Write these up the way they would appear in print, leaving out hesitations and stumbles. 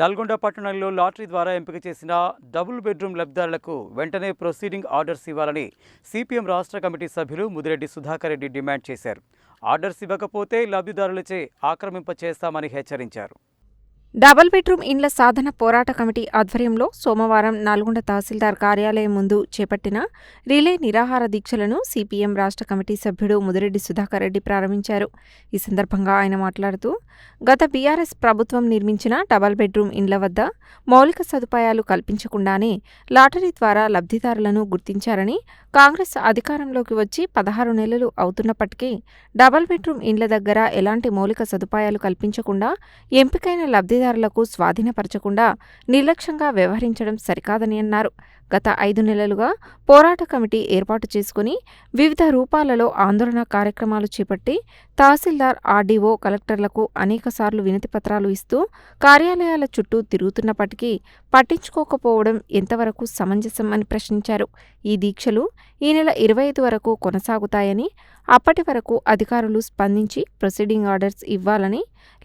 నల్గొండ పట్టణంలో లాటరీ ద్వారా ఎంపిక చేసిన డబుల్ బెడ్రూమ్ లబ్ధిదారులకు వెంటనే ప్రొసీడింగ్ ఆర్డర్స్ ఇవ్వాలని సిపిఎం రాష్ట్ర కమిటీ సభ్యులు ముదిరెడ్డి సుధాకర్ రెడ్డి డిమాండ్ చేశారు. ఆర్డర్స్ ఇవ్వకపోతే లబ్ధిదారులచే ఆక్రమింప చేస్తామని హెచ్చరించారు. డబుల్ బెడ్రూమ్ ఇండ్ల సాధన పోరాట కమిటీ ఆధ్వర్యంలో సోమవారం నల్గొండ తహసీల్దార్ కార్యాలయం ముందు చేపట్టిన రిలే నిరాహార దీక్షలను సిపిఎం రాష్ట్ర కమిటీ సభ్యుడు ముదిరెడ్డి సుధాకర్ రెడ్డి ప్రారంభించారు. ఈ సందర్భంగా ఆయన మాట్లాడుతూ, గత బీఆర్ఎస్ ప్రభుత్వం నిర్మించిన డబుల్ బెడ్రూమ్ ఇండ్ల వద్ద మౌలిక సదుపాయాలు కల్పించకుండానే లాటరీ ద్వారా లబ్ధిదారులను గుర్తించారని, కాంగ్రెస్ అధికారంలోకి వచ్చి 16 నెలలు అవుతున్నప్పటికీ డబుల్ బెడ్రూమ్ ఇండ్ల దగ్గర ఎలాంటి మౌలిక సదుపాయాలు కల్పించకుండా ఎంపికైన లబ్ధిదారులకు స్వాధీనపరచకుండా నిర్లక్ష్యంగా వ్యవహరించడం సరికాదని అన్నారు. గత 5 నెలలుగా పోరాట కమిటీ ఏర్పాటు చేసుకుని వివిధ రూపాలలో ఆందోళన కార్యక్రమాలు చేపట్టి తహసీల్దార్, ఆర్డీఓ, కలెక్టర్లకు అనేకసార్లు వినతిపత్రాలు ఇస్తూ కార్యాలయాల చుట్టూ తిరుగుతున్నప్పటికీ పట్టించుకోకపోవడం ఎంతవరకు సమంజసం అని ప్రశ్నించారు. ఈ దీక్షలు ఈ నెల 25 వరకు కొనసాగుతాయని, అప్పటి వరకు అధికారులు స్పందించి ప్రొసీడింగ్ ఆర్డర్స్ ఇవ్వాలని,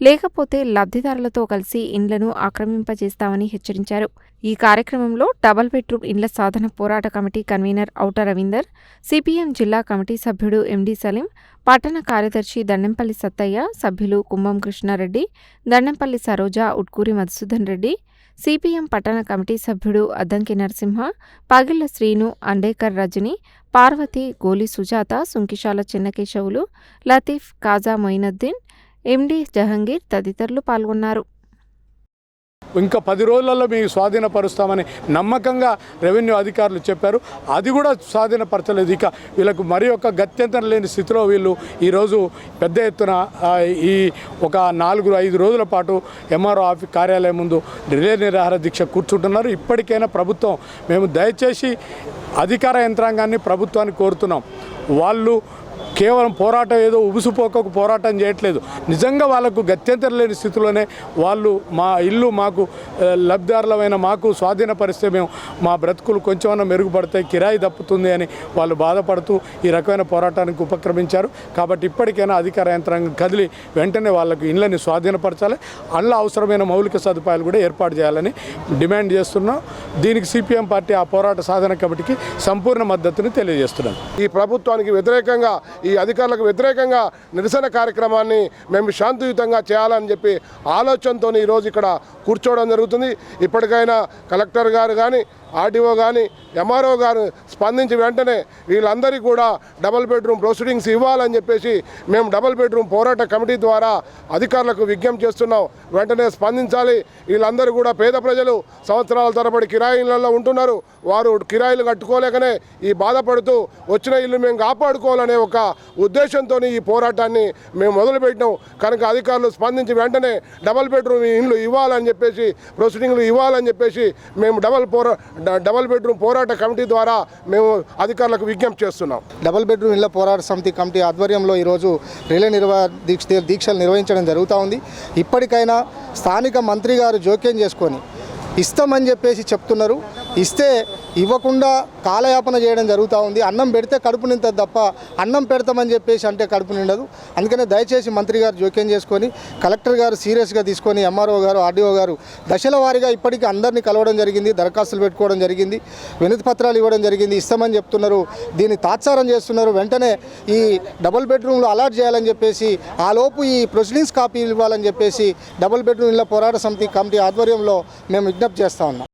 లేకపోతే లబ్ధిదారులతో కలిసి ఇండ్లను ఆక్రమింపజేస్తామని హెచ్చరించారు. ఈ కార్యక్రమంలో డబుల్ బెడ్రూమ్ ఇండ్ల సాధన పోరాట కమిటీ కన్వీనర్ ఔట రవీందర్, సిపిఎం జిల్లా కమిటీ సభ్యుడు ఎండి సలీం, పట్టణ కార్యదర్శి దండెంపల్లి సత్తయ్య, సభ్యులు కుంభం కృష్ణారెడ్డి, దండెంపల్లి సరోజ, ఉట్కూరి మధుసూదన్ రెడ్డి, సిపిఎం పట్టణ కమిటీ సభ్యుడు అద్దంకి నరసింహ, పగిళ్ల శ్రీను, అండేకర్ రజని, పార్వతి, గోలి సుజాత, సుంకిశాల చెన్నకేశవులు, లతీఫ్, కాజా మొయినుద్దీన్, ఎండి జహంగీర్ తదితరులు పాల్గొన్నారు. ఇంకా 10 రోజులలో మీకు స్వాధీనపరుస్తామని నమ్మకంగా రెవెన్యూ అధికారులు చెప్పారు. అది కూడా స్వాధీనపరచలేదు. ఇక వీళ్ళకు మరి ఒక గత్యంతరం లేని స్థితిలో వీళ్ళు ఈరోజు పెద్ద ఎత్తున ఈ ఒక 4-5 రోజుల పాటు ఎంఆర్ఓ ఆఫీస్ కార్యాలయం ముందు రిలే నిరాహార దీక్ష కూర్చుంటున్నారు. ఇప్పటికైనా ప్రభుత్వం, మేము దయచేసి అధికార యంత్రాంగాన్ని ప్రభుత్వాన్ని కోరుతున్నాం. వాళ్ళు కేవలం పోరాటం ఏదో ఉబుసుపోకకు పోరాటం చేయట్లేదు. నిజంగా వాళ్ళకు గత్యంతరం లేని స్థితిలోనే వాళ్ళు మా ఇల్లు మాకు లబ్ధిదారులమైన మాకు స్వాధీనపరిస్తే మేము మా బ్రతుకులు కొంచెమన్నా మెరుగుపడతాయి, కిరాయి తప్పుతుంది అని వాళ్ళు బాధపడుతూ ఈ రకమైన పోరాటానికి ఉపక్రమించారు. కాబట్టి ఇప్పటికైనా అధికార యంత్రాంగం కదిలి వెంటనే వాళ్ళకు ఇళ్ళని స్వాధీనపరచాలి. అందులో అవసరమైన మౌలిక సదుపాయాలు కూడా ఏర్పాటు చేయాలని డిమాండ్ చేస్తున్నాం. దీనికి సిపిఎం పార్టీ ఆ పోరాట సాధన కమిటీకి సంపూర్ణ మద్దతుని తెలియజేస్తున్నాం. ఈ ప్రభుత్వానికి వ్యతిరేకంగా, ఈ అధికారులకు వ్యతిరేకంగా నిరసన కార్యక్రమాన్ని మేము శాంతియుతంగా చేయాలని చెప్పి ఆలోచనతో ఈరోజు ఇక్కడ కూర్చోవడం జరుగుతుంది. ఇప్పటికైనా కలెక్టర్ గారు కానీ, ఆర్డీఓ కానీ, ఎంఆర్ఓ గారు స్పందించి వెంటనే వీళ్ళందరికీ కూడా డబుల్ బెడ్రూమ్ ప్రొసీడింగ్స్ ఇవ్వాలని చెప్పేసి మేము డబుల్ బెడ్రూమ్ పోరాట కమిటీ ద్వారా అధికారులకు విజ్ఞప్తి చేస్తున్నాం. వెంటనే స్పందించాలి. వీళ్ళందరూ కూడా పేద ప్రజలు సంవత్సరాల తరబడి కిరాయిలలో ఉంటున్నారు. వారు కిరాయిలు కట్టుకోలేకనే ఈ బాధపడుతూ వచ్చిన ఇల్లు మేము కాపాడుకోవాలనే ఒక ఉద్దేశంతో ఈ పోరాటాన్ని మేము మొదలుపెట్టినాం. కనుక అధికారులు స్పందించి వెంటనే డబుల్ బెడ్రూమ్ ఇండ్లు ఇవ్వాలని చెప్పేసి, ప్రొసీడింగ్లు ఇవ్వాలని చెప్పేసి మేము డబుల్ బెడ్రూమ్ పోరాట కమిటీ ద్వారా మేము అధికారులకు విజ్ఞప్తి చేస్తున్నాం. డబుల్ బెడ్రూమ్ ఇళ్ల పోరాట సమితి కమిటీ ఆధ్వర్యంలో ఈరోజు రిలే దీక్షలు నిర్వహించడం జరుగుతూ ఉంది. ఇప్పటికైనా స్థానిక మంత్రి గారు జోక్యం చేసుకొని ఇస్తామని చెప్పేసి చెప్తున్నారు. ఇస్తే ఇవ్వకుండా కాలయాపన చేయడం జరుగుతూ ఉంది. అన్నం పెడితే కడుపు నింతది తప్ప అన్నం పెడతామని చెప్పేసి అంటే కడుపు నిండదు. అందుకనే దయచేసి మంత్రి గారు జోక్యం చేసుకొని, కలెక్టర్ గారు సీరియస్గా తీసుకొని, ఎంఆర్ఓ గారు, ఆర్డీఓ గారు దశల వారీగా ఇప్పటికీ అందరినీ కలవడం జరిగింది, దరఖాస్తులు పెట్టుకోవడం జరిగింది, వినతి పత్రాలు ఇవ్వడం జరిగింది. ఇస్తామని చెప్తున్నారు, దీన్ని తాత్సారం చేస్తున్నారు. వెంటనే ఈ డబుల్ బెడ్రూమ్లు అలాట్ చేయాలని చెప్పేసి, ఆ లోపు ఈ ప్రొసీడింగ్స్ కాపీ ఇవ్వాలని చెప్పేసి డబుల్ బెడ్రూమ్ ఇళ్ల పోరాట సమితి కమిటీ ఆధ్వర్యంలో మేము విజ్ఞప్తి చేస్తూ ఉన్నాం.